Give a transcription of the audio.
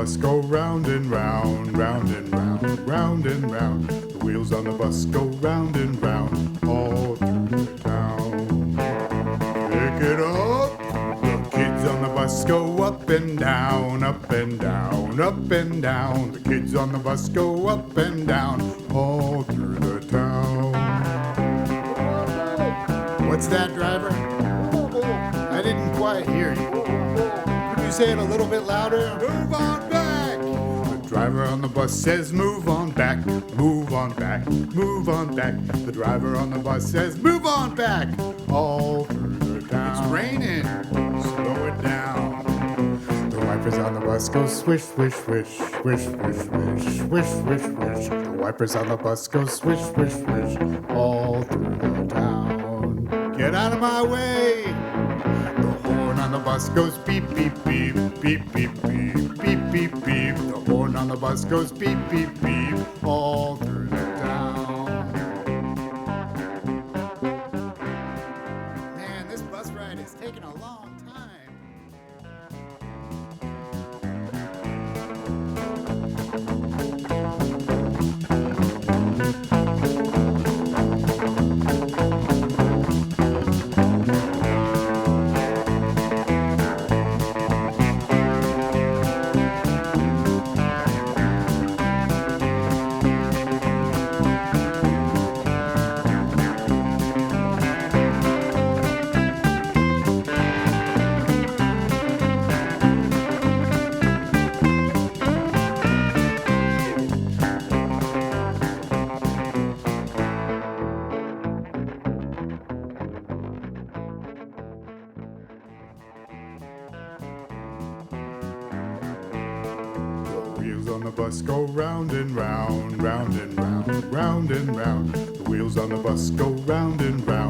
bus go round and round, round and round, round and round. The wheels on the bus go round and round all through the town. Pick it up. The kids on the bus go up and down, up and down, up and down. The kids on the bus go up and down all through the town. What's that, driver? I didn't quite hear you. Could you say it a little bit louder? Move on back! The driver on the bus says, move on back, move on back, move on back. The driver on the bus says, move on back, all through the town. It's raining, slow it down. The wipers on the bus go swish, swish, swish, swish, swish, swish, swish, swish, swish. The wipers on the bus go swish, swish, swish, all through the town. Get out of my way! The horn on the bus goes beep, beep, beep, beep, beep, beep, beep, beep, beep. The horn on the bus goes beep, beep, beep, all through the town. Man, this bus ride is taking a long time. Wheels on the bus go round and round, round and round, round and round. The wheels on the bus go round and round.